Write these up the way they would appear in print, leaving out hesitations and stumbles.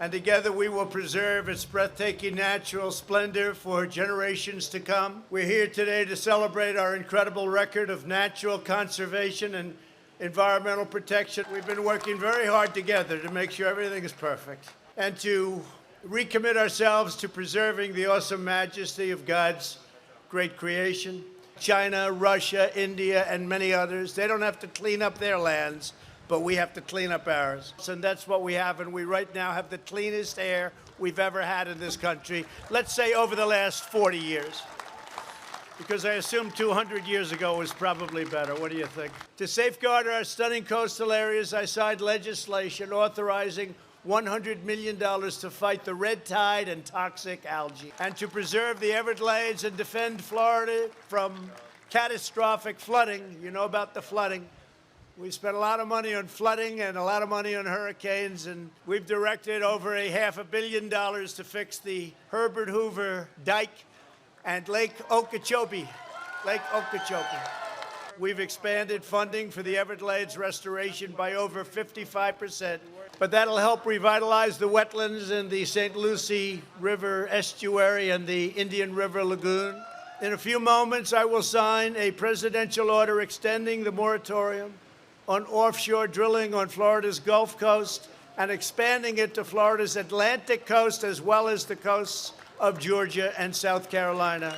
and together we will preserve its breathtaking natural splendor for generations to come. We're here today to celebrate our incredible record of natural conservation and environmental protection. We've been working very hard together to make sure everything is perfect and to recommit ourselves to preserving the awesome majesty of God's great creation. China, Russia, India, and many others, they don't have to clean up their lands, but we have to clean up ours. And that's what we have, and we right now have the cleanest air we've ever had in this country, let's say over the last 40 years. Because I assume 200 years ago was probably better. What do you think? To safeguard our stunning coastal areas, I signed legislation authorizing $100 million to fight the red tide and toxic algae, and to preserve the Everglades and defend Florida from catastrophic flooding. You know about the flooding. We spent a lot of money on flooding and a lot of money on hurricanes, and we've directed over $500 million to fix the Herbert Hoover Dike and Lake Okeechobee. We've expanded funding for the Everglades restoration by over 55%, but that'll help revitalize the wetlands in the St. Lucie River estuary and the Indian River Lagoon. In a few moments, I will sign a presidential order extending the moratorium on offshore drilling on Florida's Gulf Coast and expanding it to Florida's Atlantic coast as well as the coasts of Georgia and South Carolina.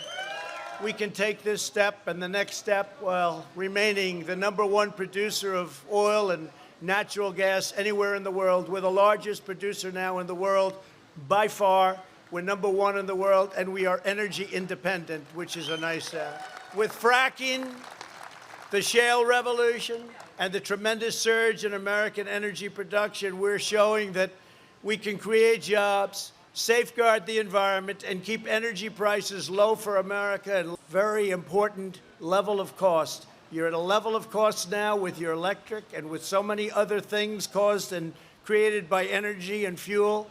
We can take this step and the next step while remaining the #1 producer of oil and natural gas anywhere in the world. We're the largest producer now in the world by far. We're #1 in the world, and we are energy independent, which is a nice sound. With fracking, the shale revolution, and the tremendous surge in American energy production, we're showing that we can create jobs, safeguard the environment, and keep energy prices low for America at a very important level of cost. You're at a level of cost now with your electric and with so many other things caused and created by energy and fuel,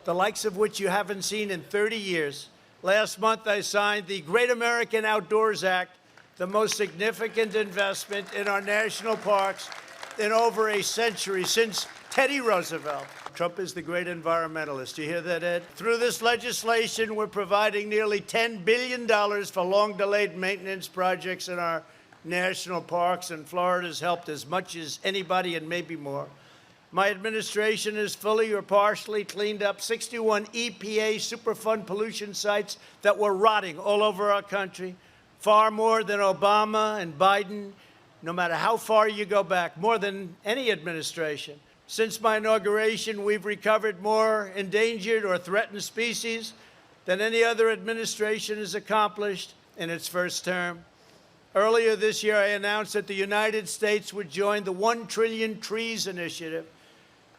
the likes of which you haven't seen in 30 years. Last month, I signed the Great American Outdoors Act, the most significant investment in our national parks in over a century, since Teddy Roosevelt. Trump is the great environmentalist. You hear that, Ed? Through this legislation, we're providing nearly $10 billion for long-delayed maintenance projects in our national parks, and Florida's helped as much as anybody and maybe more. My administration has fully or partially cleaned up 61 EPA Superfund pollution sites that were rotting all over our country, far more than Obama and Biden, no matter how far you go back, more than any administration. Since my inauguration, we've recovered more endangered or threatened species than any other administration has accomplished in its first term. Earlier this year, I announced that the United States would join the 1 Trillion Trees Initiative.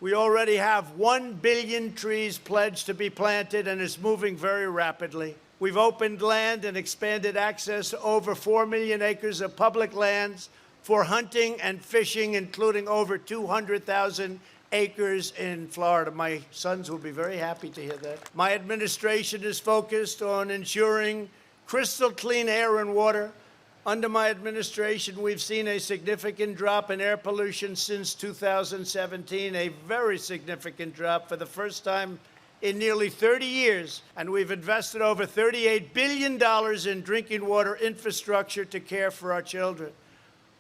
We already have 1 billion trees pledged to be planted, and it's moving very rapidly. We've opened land and expanded access to over 4 million acres of public lands for hunting and fishing, including over 200,000 acres in Florida. My sons will be very happy to hear that. My administration is focused on ensuring crystal clean air and water. Under my administration, we've seen a significant drop in air pollution since 2017, a very significant drop for the first time in nearly 30 years, and we've invested over $38 billion in drinking water infrastructure to care for our children.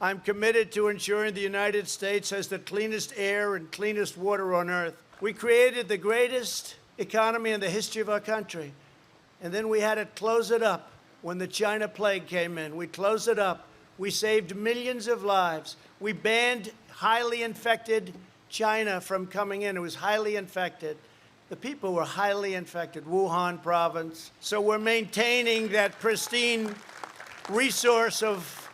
I'm committed to ensuring the United States has the cleanest air and cleanest water on earth. We created the greatest economy in the history of our country, and then we had to close it up when the China plague came in. We closed it up. We saved millions of lives. We banned highly infected China from coming in. It was highly infected. The people were highly infected, Wuhan province. So we're maintaining that pristine resource of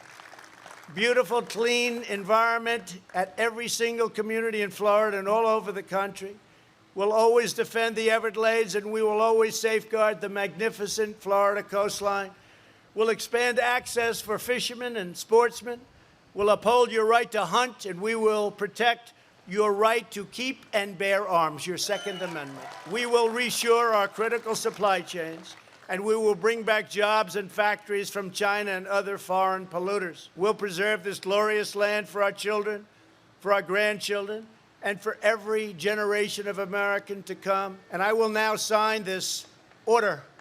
beautiful, clean environment at every single community in Florida and all over the country. We'll always defend the Everglades, and we will always safeguard the magnificent Florida coastline. We'll expand access for fishermen and sportsmen. We'll uphold your right to hunt, and we will protect your right to keep and bear arms, your Second Amendment. We will reshore our critical supply chains, and we will bring back jobs and factories from China and other foreign polluters. We'll preserve this glorious land for our children, for our grandchildren, and for every generation of American to come. And I will now sign this order